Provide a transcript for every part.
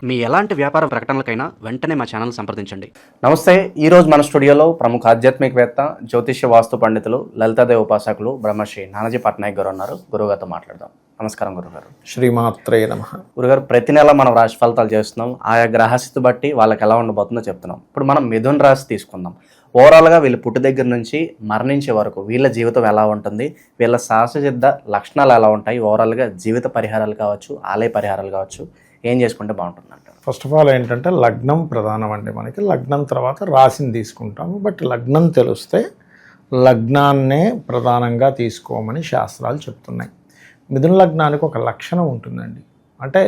మీ ఎలాంటి వ్యాపార ప్రకటనలకైనా వెంటనే మా ఛానల్ సంప్రదించండి. నమస్తే. ఈరోజు మన స్టూడియోలో ప్రముఖ ఆధ్యాత్మికవేత్త, జ్యోతిష్య వాస్తు పండితులు, లలితాదేవి ఉపాసకులు బ్రహ్మశ్రీ నానాజీ పట్నాయక్ గారు ఉన్నారు. గురుగారితో మాట్లాడదాం. నమస్కారం గురుగారు. శ్రీమాత్రే నమః. గురుగారు, ప్రతి నెల మనం రాశి ఫలితాలు చేస్తున్నాం. ఆయా గ్రహస్థితి బట్టి వాళ్ళకి ఎలా ఉండబోతుందో చెప్తున్నాం. ఇప్పుడు మనం మిథున రాశి తీసుకుందాం. ఓవరాల్గా వీళ్ళు పుట్టి దగ్గర నుంచి మరణించే వరకు వీళ్ళ జీవితం ఎలా ఉంటుంది, వీళ్ళ సహజసిద్ధ లక్షణాలు ఎలా ఉంటాయి, ఓవరాల్గా జీవిత పరిహారాలు కావచ్చు, ఆలయ పరిహారాలు కావచ్చు, ఏం చేసుకుంటే బాగుంటుంది అంటారు? ఫస్ట్ ఆఫ్ ఆల్ ఏంటంటే లగ్నం ప్రధానం అండి. మనకి లగ్నం తర్వాత రాశిని తీసుకుంటాము. బట్ లగ్నం తెలిస్తే లగ్నాన్నే ప్రధానంగా తీసుకోమని శాస్త్రాలు చెప్తున్నాయి. మిథున లగ్నానికి ఒక లక్షణం ఉంటుందండి. అంటే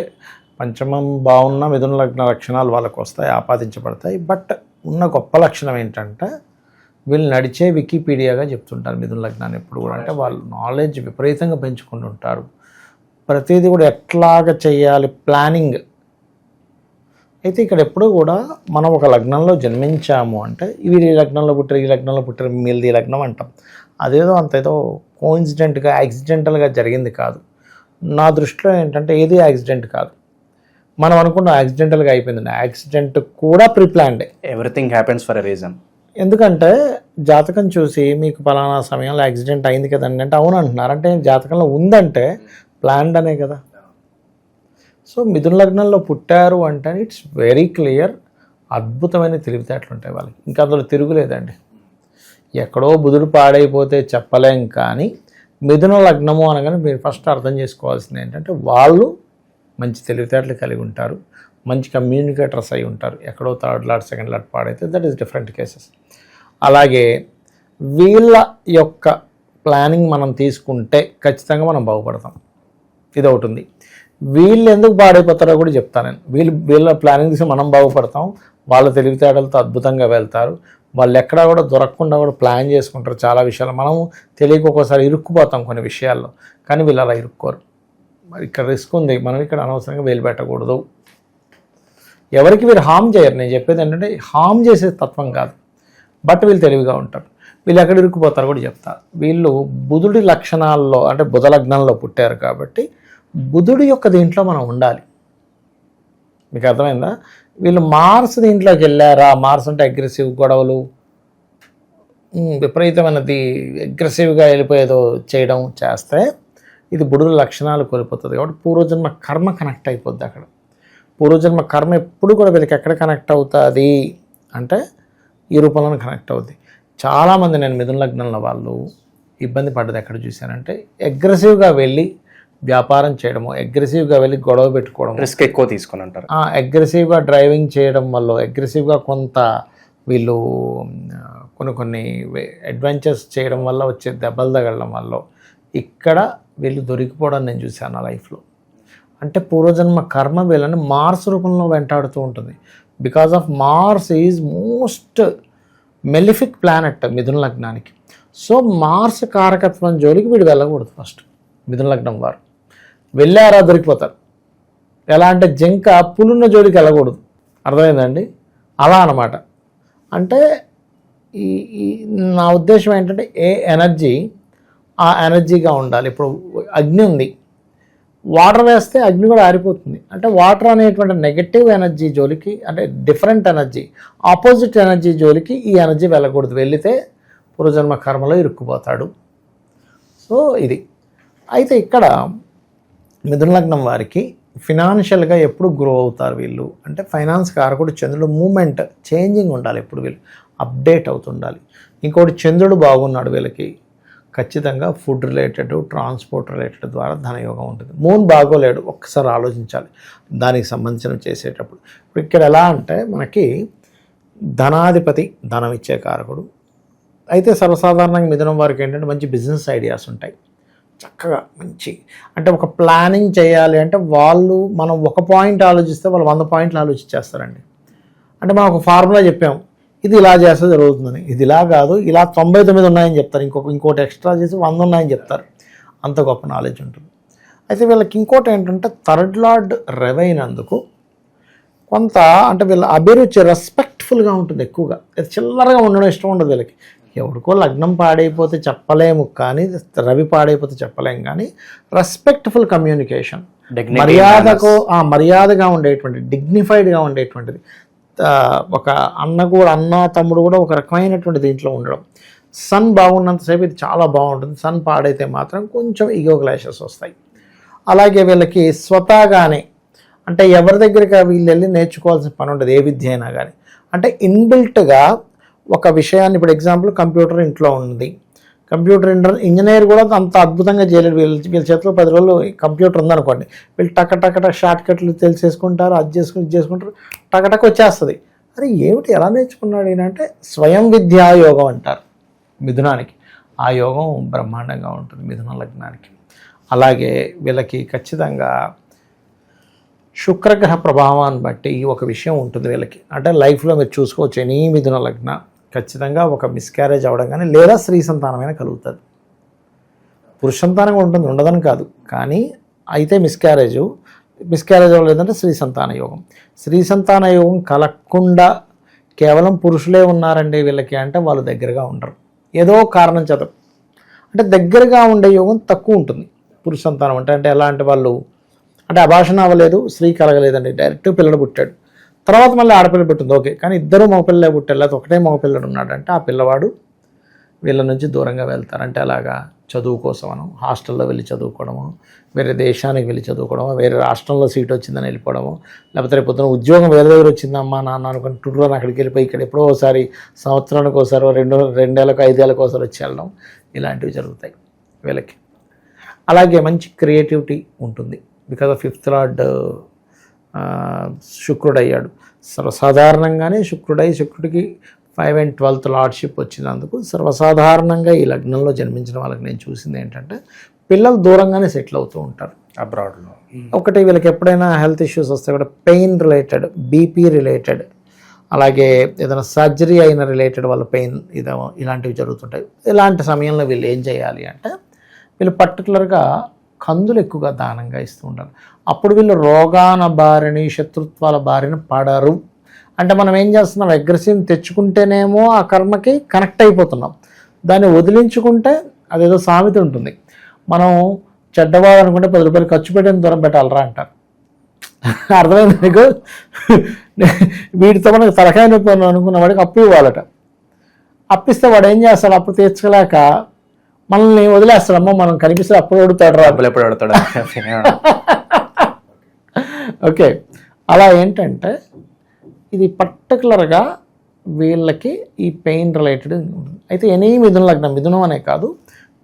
పంచమం బాగున్న మిథున లగ్న లక్షణాలు వాళ్ళకు వస్తాయి, ఆపాదించబడతాయి. బట్ ఉన్న గొప్ప లక్షణం ఏంటంటే వీళ్ళు నడిచే వికీపీడియాగా చెప్తుంటారు మిథున లగ్నాన్ని ఎప్పుడు కూడా. అంటే వాళ్ళు నాలెడ్జ్ విపరీతంగా పెంచుకుంటుంటారు. ప్రతిదీ కూడా ఎట్లాగ చేయాలి ప్లానింగ్. అయితే ఇక్కడ ఎప్పుడూ కూడా మనం ఒక లగ్నంలో జన్మించాము అంటే వీరు ఈ లగ్నంలో పుట్టారు, ఈ లగ్నంలో పుట్టారు, మీది ఈ లగ్నం అంటాం. అదేదో అంతేదో కోఇన్సిడెంట్గా యాక్సిడెంటల్గా జరిగింది కాదు. నా దృష్టిలో ఏంటంటే ఏది యాక్సిడెంట్ కాదు. మనం అనుకున్న యాక్సిడెంటల్గా అయిపోయిందండి. యాక్సిడెంట్ కూడా ప్రీప్లాన్డే. Everything happens for a reason. ఎందుకంటే జాతకం చూసి మీకు పలానా సమయంలో యాక్సిడెంట్ అయింది కదండి అంటే అవును అంటున్నారు. అంటే జాతకంలో ఉందంటే ప్లాన్డ్ అనే కదా. సో మిథున లగ్నంలో పుట్టారు అంటే ఇట్స్ వెరీ క్లియర్. అద్భుతమైన తెలివితేటలు ఉంటాయి వాళ్ళకి. ఇంకా అందులో తిరుగులేదండి. ఎక్కడో బుధుడు పాడైపోతే చెప్పలేం. కానీ మిథున లగ్నము అనగానే మీరు ఫస్ట్ అర్థం చేసుకోవాల్సింది ఏంటంటే వాళ్ళు మంచి తెలివితేటలు కలిగి ఉంటారు, మంచి కమ్యూనికేటర్స్ అయి ఉంటారు. ఎక్కడో థర్డ్ లాట్ సెకండ్ లాట్ పాడైతే దట్ ఈస్ డిఫరెంట్ కేసెస్. అలాగే వీళ్ళ యొక్క ప్లానింగ్ మనం తీసుకుంటే ఖచ్చితంగా మనం బాగుపడతాం. ఇది ఒకటి ఉంది. వీళ్ళు ఎందుకు పాడైపోతారో కూడా చెప్తాను నేను. వీళ్ళ ప్లానింగ్ తీసి మనం బాగుపడతాం. వాళ్ళ తెలివితేటలతో అద్భుతంగా వెళ్తారు. వాళ్ళు ఎక్కడా కూడా దొరకకుండా కూడా ప్లాన్ చేసుకుంటారు చాలా విషయాలు. మనం తెలియక ఒక్కోసారి ఇరుక్కుపోతాం కొన్ని విషయాల్లో. కానీ వీళ్ళు అలా ఇరుక్కోరు. మరి ఇక్కడ రిస్క్ ఉంది. మనం ఇక్కడ అనవసరంగా వేలు పెట్టకూడదు. ఎవరికి వీరు హామ్ చేయరు. నేను చెప్పేది ఏంటంటే హామ్ చేసే తత్వం కాదు. బట్ వీళ్ళు తెలివిగా ఉంటారు. వీళ్ళు ఎక్కడ ఇరుక్కుపోతారు కూడా చెప్తారు. వీళ్ళు బుధుడి లక్షణాల్లో అంటే బుధ లగ్నంలో పుట్టారు కాబట్టి బుధుడి యొక్క దీంట్లో మనం ఉండాలి. మీకు అర్థమైందా? వీళ్ళు మార్స్ దీంట్లోకి వెళ్ళారా? మార్స్ అంటే అగ్రెసివ్, గొడవలు, విపరీతమైనది అగ్రెసివ్గా వెళ్ళిపోయేదో చేయడం చేస్తే ఇది బుధుడి లక్షణాలు కోల్పోతుంది. కాబట్టి పూర్వజన్మ కర్మ కనెక్ట్ అయిపోద్ది అక్కడ. పూర్వజన్మ కర్మ ఎప్పుడు కూడా వీళ్ళకి ఎక్కడ కనెక్ట్ అవుతుంది అంటే ఈ రూపంలో కనెక్ట్ అవుతుంది. చాలామంది నేను మిథున లగ్నంలో వాళ్ళు ఇబ్బంది పడ్డది ఎక్కడ చూశానంటే అగ్రెసివ్గా వెళ్ళి వ్యాపారం చేయడము, అగ్రెసివ్గా వెళ్ళి గొడవ పెట్టుకోవడం, రిస్క్ ఎక్కువ తీసుకొని అంటారు. అగ్రెసివ్గా డ్రైవింగ్ చేయడం వల్ల, అగ్రెసివ్గా కొంత వీళ్ళు కొన్ని అడ్వెంచర్స్ చేయడం వల్ల వచ్చే దెబ్బలు తగలడం వల్ల ఇక్కడ వీళ్ళు దొరికిపోవడం నేను చూశాను నా లైఫ్లో. అంటే పూర్వజన్మ కర్మ వీళ్ళని మార్స్ రూపంలో వెంటాడుతూ ఉంటుంది. Because of Mars is most malefic planet మిథున లగ్నానికి. సో మార్స్ కారకత్వం జోలికి వీడు వెళ్ళకూడదు. ఫస్ట్ మిథున లగ్నం వారు వెళ్ళారా దొరికిపోతారు. ఎలా అంటే జింక పులున్న జోలికి వెళ్ళకూడదు. అర్థమైందండి? అలా అన్నమాట. అంటే ఈ నా ఉద్దేశం ఏంటంటే ఏ ఎనర్జీ ఆ ఎనర్జీగా ఉండాలి. ఇప్పుడు అగ్ని ఉంది, వాటర్ వేస్తే అగ్ని కూడా ఆరిపోతుంది. అంటే వాటర్ అనేటువంటి నెగటివ్ ఎనర్జీ జోలికి, అంటే డిఫరెంట్ ఎనర్జీ, ఆపోజిట్ ఎనర్జీ జోలికి ఈ ఎనర్జీ వెళ్ళకూడదు. వెళితే పూర్వజన్మ కర్మలో ఇరుక్కుపోతాడు. సో ఇది. అయితే ఇక్కడ మిథున లగ్నం వారికి ఫినాన్షియల్గా ఎప్పుడు గ్రో అవుతారు వీళ్ళు అంటే ఫైనాన్స్ కారకుడు చంద్రుడు. మూమెంట్ చేంజింగ్ ఉండాలి. ఎప్పుడు వీళ్ళు అప్డేట్ అవుతుండాలి. ఇంకోటి చంద్రుడు బాగున్నాడు వీళ్ళకి ఖచ్చితంగా ఫుడ్ రిలేటెడ్, ట్రాన్స్పోర్ట్ రిలేటెడ్ ద్వారా ధనయోగం ఉంటుంది. మూన్ బాగోలేడు, ఒక్కసారి ఆలోచించాలి దానికి సంబంధించిన చేసేటప్పుడు. ఇప్పుడు ఇక్కడ ఎలా అంటే మనకి ధనాధిపతి ధనం ఇచ్చే కారకుడు. అయితే సర్వసాధారణంగా మిథునం వారికి ఏంటంటే మంచి బిజినెస్ ఐడియాస్ ఉంటాయి. చక్కగా మంచి అంటే ఒక ప్లానింగ్ చేయాలి అంటే వాళ్ళు మనం ఒక పాయింట్ ఆలోచిస్తే వాళ్ళు 100 పాయింట్లు ఆలోచించేస్తారండి. అంటే మనం ఒక ఫార్ములా చెప్పాం, ఇది ఇలా చేస్తే జరుగుతుందని. ఇది ఇలా కాదు, ఇలా 99 ఉన్నాయని చెప్తారు. ఇంకోటి ఎక్స్ట్రా చేసి 100 ఉన్నాయని చెప్తారు. అంత గొప్ప నాలెడ్జ్ ఉంటుంది. అయితే వీళ్ళకి ఇంకోటి ఏంటంటే థర్డ్ లార్డ్ రెవైనందుకు కొంత అంటే వీళ్ళ అభిరుచి రెస్పెక్ట్ఫుల్గా ఉంటుంది ఎక్కువగా. చిల్లరగా ఉండడం ఇష్టం ఉండదు వీళ్ళకి. ఎవరికో లగ్నం పాడైపోతే చెప్పలేము, కానీ రవి పాడైపోతే చెప్పలేము, కానీ రెస్పెక్ట్ఫుల్ కమ్యూనికేషన్, మర్యాదగా ఉండేటువంటి, డిగ్నిఫైడ్గా ఉండేటువంటిది, ఒక అన్న తమ్ముడు కూడా ఒక రకమైనటువంటి దీంట్లో ఉండడం. సన్ బాగున్నంతసేపు ఇది చాలా బాగుంటుంది, సన్ పాడైతే మాత్రం కొంచెం ఈగో క్లాషెస్ వస్తాయి. అలాగే వీళ్ళకి స్వతహాగానే, అంటే ఎవరి దగ్గరికి వీళ్ళు వెళ్ళి నేర్చుకోవాల్సిన పని ఉండదు, ఏ విద్య అయినా కానీ. అంటే ఇన్బిల్ట్గా ఒక విషయాన్ని, ఇప్పుడు ఎగ్జాంపుల్ కంప్యూటర్ ఇంట్లో ఉంది, కంప్యూటర్ ఇంజనీర్ కూడా అంత అద్భుతంగా చేయలేడు. వీళ్ళ చేతిలో 10 రోజులు కంప్యూటర్ ఉందనుకోండి, వీళ్ళు టక షార్ట్ కట్లు తెలిసేసుకుంటారు, అది చేసుకుని ఇది చేసుకుంటారు, టక వచ్చేస్తుంది. అరే ఏమిటి ఎలా నేర్చుకున్నాడు ఈయనంటే స్వయం విద్యాయోగం అంటారు మిథునానికి. ఆ యోగం బ్రహ్మాండంగా ఉంటుంది మిథున లగ్నానికి. అలాగే వీళ్ళకి ఖచ్చితంగా శుక్రగ్రహ ప్రభావాన్ని బట్టి ఒక విషయం ఉంటుంది వీళ్ళకి. అంటే లైఫ్లో మీరు చూసుకోవచ్చు, ఎనీ మిథున లగ్న ఖచ్చితంగా ఒక మిస్క్యారేజ్ అవ్వడం కానీ, లేదా స్త్రీ సంతానమైనా కలుగుతుంది. పురుష సంతానం ఉంటుంది, ఉండదని కాదు, కానీ అయితే మిస్క్యారేజ్ అవ్వలేదంటే స్త్రీ సంతాన యోగం. స్త్రీ సంతాన యోగం కలగకుండా కేవలం పురుషులే ఉన్నారండి వీళ్ళకి అంటే వాళ్ళు దగ్గరగా ఉండరు, ఏదో కారణం చేత. అంటే దగ్గరగా ఉండే యోగం తక్కువ ఉంటుంది పురుష సంతానం అంటే ఎలా అంటే వాళ్ళు అంటే అభాషణ అవ్వలేదు, స్త్రీ కలగలేదండి, డైరెక్ట్ పిల్లడు పుట్టాడు, తర్వాత మళ్ళీ ఆడపిల్ల పుట్టింది, ఓకే, కానీ ఇద్దరు మగపిల్లలే పుట్టారు, లేకపోతే ఒకటే మగపిల్లడు ఉన్నాడంటే ఆ పిల్లవాడు వీళ్ళ నుంచి దూరంగా వెళ్తారు. అంటే అలాగా చదువు కోసమను, హాస్టల్లో వెళ్ళి చదువుకోవడము, వేరే దేశానికి వెళ్ళి చదువుకోవడము, వేరే రాష్ట్రంలో సీట్ వచ్చిందని వెళ్ళిపోవడము, లేకపోతే రేపు పొద్దున ఉద్యోగం వేరే దగ్గర వచ్చిందమ్మా నాన్న అనుకుని టూర్లో అక్కడికి వెళ్ళిపోయి ఇక్కడ ఎప్పుడో ఒకసారి సంవత్సరానికి ఒకసారి 2 ఏళ్ళకు 5 ఏళ్ళకు ఒకసారి వచ్చి వెళ్ళడం, ఇలాంటివి జరుగుతాయి వీళ్ళకి. అలాగే మంచి క్రియేటివిటీ ఉంటుంది, బికాజ్ ఆఫ్ 5th లార్డ్ శుక్రుడు అయ్యాడు. సర్వసాధారణంగానే శుక్రుడికి 5 and 12th లార్డ్షిప్ వచ్చినందుకు సర్వసాధారణంగా ఈ లగ్నంలో జన్మించిన వాళ్ళకి నేను చూసింది ఏంటంటే పిల్లలు దూరంగానే సెటిల్ అవుతూ ఉంటారు అబ్రాడ్లో. ఒకటి వీళ్ళకి ఎప్పుడైనా హెల్త్ ఇష్యూస్ వస్తే కూడా పెయిన్ రిలేటెడ్, బీపీ రిలేటెడ్, అలాగే ఏదైనా సర్జరీ అయిన రిలేటెడ్ వాళ్ళ పెయిన్ ఇలాంటివి జరుగుతుంటాయి. ఇలాంటి సమయంలో వీళ్ళు ఏం చేయాలి అంటే వీళ్ళు పర్టికులర్గా కందులు ఎక్కువగా దానంగా ఇస్తూ ఉంటారు. అప్పుడు వీళ్ళు రోగాన బారిని, శత్రుత్వాల బారిన పడరు. అంటే మనం ఏం చేస్తున్నాం, అగ్రెసివ్ తెచ్చుకుంటేనేమో ఆ కర్మకి కనెక్ట్ అయిపోతున్నాం, దాన్ని వదిలించుకుంటే అదేదో సామెత ఉంటుంది, మనం చెడ్డవాడు అనుకుంటే 10 రూపాయలు ఖర్చు పెట్టిన దూరం పెట్టాలరా అంటారు. అర్థమైంది మీకు? వీటితో మనకు తలకాయ నొప్పి అనుకున్న వాడికి అప్పు ఇవ్వాలట, అప్పిస్తే వాడు ఏం చేస్తాడు, అప్పు తీర్చలేక మనల్ని వదిలేస్తాడమ్మో, మనం కనిపిస్తే అప్పుడు అడుగుతాడు రా, ఎప్పుడు అడుగుతాడు. ఓకే, అలా ఏంటంటే ఇది పర్టికులర్గా వీళ్ళకి ఈ పెయిన్ రిలేటెడ్ ఉంటుంది. అయితే ఎనీ మిథున లగ్నం, మిథునం అనే కాదు,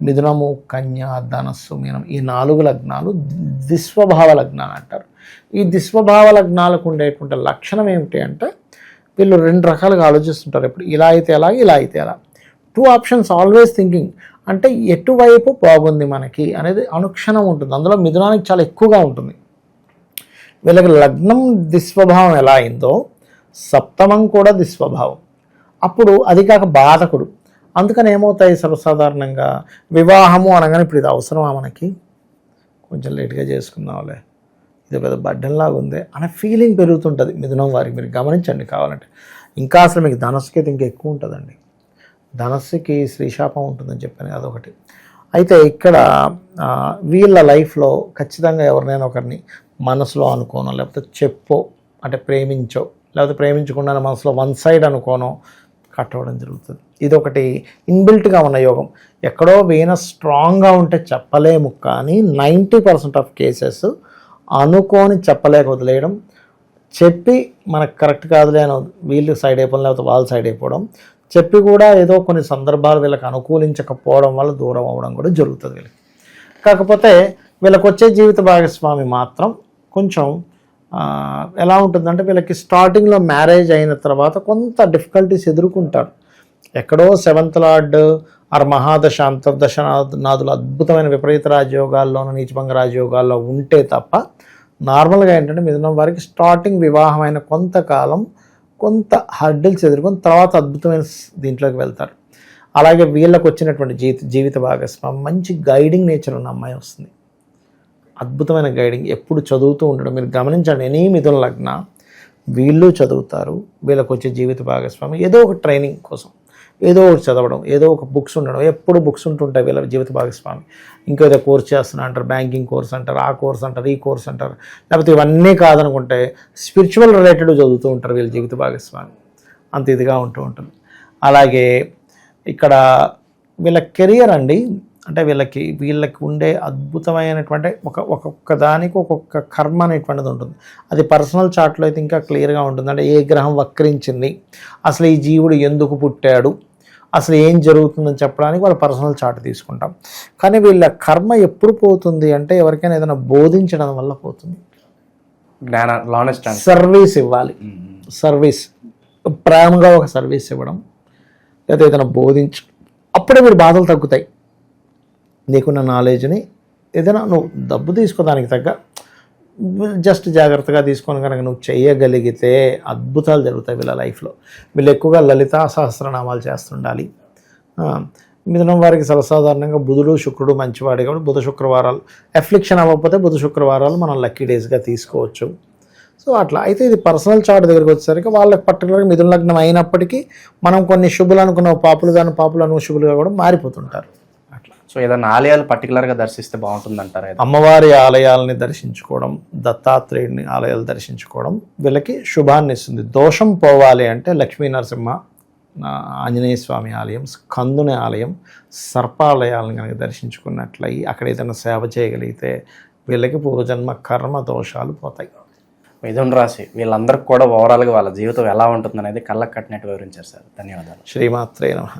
మిథునము, కన్య, ధనస్సు, మీనం, ఈ 4 లగ్నాలు దిస్వభావ లగ్నాలు అంటారు. ఈ దిస్వభావ లగ్నాలకు ఉండేటువంటి లక్షణం ఏమిటి అంటే వీళ్ళు 2 రకాలుగా ఆలోచిస్తుంటారు. ఇప్పుడు ఇలా అయితే ఎలా, ఇలా అయితే ఎలా, 2 ఆప్షన్స్, ఆల్వేస్ థింకింగ్. అంటే ఎటువైపు బాగుంది మనకి అనేది అనుక్షణం ఉంటుంది. అందులో మిథునానికి చాలా ఎక్కువగా ఉంటుంది. వీళ్ళకి లగ్నం దిస్వభావం ఎలా అయిందో సప్తమం కూడా దిస్వభావం, అప్పుడు అది కాక బాధకుడు. అందుకని ఏమవుతాయి సర్వసాధారణంగా వివాహము అనగానే ఇప్పుడు ఇది అవసరమా మనకి, కొంచెం లేట్గా చేసుకుందాంలే, ఇది పెద్ద బడ్డెన్లాగా ఉంది అనే ఫీలింగ్ పెరుగుతుంటుంది మిథునం వారికి. మీరు గమనించండి కావాలంటే. ఇంకా అసలు మీకు ధనస్సుకి అయితే ఇంకా ఎక్కువ ఉంటుందండి, ధనస్సుకి శ్రీశాపం ఉంటుందని చెప్పాను, అదొకటి. అయితే ఇక్కడ వీళ్ళ లైఫ్లో ఖచ్చితంగా ఎవరినైనా ఒకరిని మనసులో అనుకోనో, లేకపోతే చెప్పో, అంటే ప్రేమించో, లేకపోతే ప్రేమించకుండా మనసులో వన్ సైడ్ అనుకోనో కట్టవడం జరుగుతుంది. ఇది ఒకటి ఇన్బిల్ట్గా ఉన్న యోగం. ఎక్కడో వీనస్ స్ట్రాంగ్గా ఉంటే చెప్పలేము, కానీ 90% ఆఫ్ కేసెస్ అనుకోని చెప్పలేక వదిలేయడం, చెప్పి మనకు కరెక్ట్ కాదులే అని వీళ్ళు సైడ్ అయిపోవడం, లేకపోతే వాళ్ళు సైడ్ అయిపోవడం, చెప్పి కూడా ఏదో కొన్ని సందర్భాలు వీళ్ళకి అనుకూలించకపోవడం వల్ల దూరం అవ్వడం కూడా జరుగుతుంది వీళ్ళకి. కాకపోతే వీళ్ళకి వచ్చే జీవిత భాగస్వామి మాత్రం కొంచెం ఎలా ఉంటుందంటే వీళ్ళకి స్టార్టింగ్లో మ్యారేజ్ అయిన తర్వాత కొంత డిఫికల్టీస్ ఎదుర్కొంటారు. ఎక్కడో 7th లార్డ్ ఆర్ మహాదశ, అంతర్దశ నాదులు అద్భుతమైన విపరీత రాజయోగాల్లోనూ, నీచభంగ రాజయోగాల్లో ఉంటే తప్ప నార్మల్గా ఏంటంటే మిథునం వారికి స్టార్టింగ్ వివాహమైన కొంతకాలం కొంత హర్డిల్స్ ఎదుర్కొని తర్వాత అద్భుతమైన దీంట్లోకి వెళ్తారు. అలాగే వీళ్ళకు వచ్చినటువంటి జీవిత భాగస్వామి మంచి గైడింగ్ నేచర్ ఉన్న అమ్మాయి వస్తుంది, అద్భుతమైన గైడింగ్, ఎప్పుడు చదువుతూ ఉండడం. మీరు గమనించండి, ఎనీ మిథున లగ్న వీళ్ళు చదువుతారు, వీళ్ళకి వచ్చే జీవిత భాగస్వామి ఏదో ఒక ట్రైనింగ్ కోసం. ఏదో ఒకటి చదవడం, ఏదో ఒక బుక్స్ ఉండడం, ఎప్పుడు బుక్స్ ఉంటుంటాయి వీళ్ళ జీవిత భాగస్వామి. ఇంకేదో కోర్స్ చేస్తున్నా అంటారు, బ్యాంకింగ్ కోర్స్ అంటారు, ఆ కోర్స్ అంటారు, ఈ కోర్స్ అంటారు. లేకపోతే ఇవన్నీ కాదనుకుంటే స్పిరిచువల్ రిలేటెడ్ చదువుతూ ఉంటారు వీళ్ళ జీవిత భాగస్వామి. అంత ఇదిగా ఉంటూ ఉంటుంది. అలాగే ఇక్కడ వీళ్ళ కెరియర్ అండి, అంటే వీళ్ళకి ఉండే అద్భుతమైనటువంటి ఒక్కొక్క దానికి ఒక్కొక్క కర్మ అనేటువంటిది ఉంటుంది. అది పర్సనల్ చార్ట్లో అయితే ఇంకా క్లియర్గా ఉంటుంది. అంటే ఏ గ్రహం వక్రించింది, అసలు ఈ జీవుడు ఎందుకు పుట్టాడు, అసలు ఏం జరుగుతుందని చెప్పడానికి వాళ్ళ పర్సనల్ చార్ట్ తీసుకుంటాం. కానీ వీళ్ళ కర్మ ఎప్పుడు పోతుంది అంటే ఎవరికైనా ఏదైనా బోధించడం వల్ల పోతుంది. సర్వీస్ ఇవ్వాలి, సర్వీస్ ప్రేమగా ఒక సర్వీస్ ఇవ్వడం, లేదా ఏదైనా అప్పుడే వీడి బాధలు తగ్గుతాయి. నీకున్న నాలెడ్జ్ని ఏదైనా నువ్వు డబ్బు తీసుకోవడానికి తగ్గ జస్ట్ జాగ్రత్తగా తీసుకొని కనుక నువ్వు చేయగలిగితే అద్భుతాలు జరుగుతాయి వీళ్ళ లైఫ్లో. వీళ్ళు ఎక్కువగా లలితా సహస్రనామాలు చేస్తుండాలి. మిథునం వారికి సర్వసాధారణంగా బుధుడు శుక్రుడు మంచివాడే కాబట్టి బుధ శుక్రవారాలు, ఎఫ్లిక్షన్ అవ్వకపోతే బుధ శుక్రవారాలు మనం లక్కీ డేస్గా తీసుకోవచ్చు. సో అట్లా అయితే ఇది పర్సనల్ చార్ట్ దగ్గరికి వచ్చేసరికి వాళ్ళకి పర్టికులర్గా మిథున లగ్నం అయినప్పటికీ మనం కొన్ని శుభులు అనుకున్న పాపులు అనుకున్న శుభులుగా కూడా మారిపోతుంటారు. సో ఏదైనా ఆలయాలు పర్టికులర్గా దర్శిస్తే బాగుంటుంది అంటారు? అమ్మవారి ఆలయాలని దర్శించుకోవడం, దత్తాత్రేయుని ఆలయాలు దర్శించుకోవడం వీళ్ళకి శుభాన్ని ఇస్తుంది. దోషం పోవాలి అంటే లక్ష్మీ నరసింహ, ఆంజనేయ స్వామి ఆలయం, స్కందుని ఆలయం, సర్పాలయాలను కనుక దర్శించుకున్నట్లయి అక్కడ ఏదైనా సేవ చేయగలిగితే వీళ్ళకి పూర్వజన్మ కర్మ దోషాలు పోతాయి. మిథున రాశి వీళ్ళందరికీ కూడా ఓవరాల్గా వాళ్ళ జీవితం ఎలా ఉంటుంది అనేది కళ్ళకు కట్టినట్టు వివరించారు సార్. ధన్యవాదాలు. శ్రీమాత్రే నమః.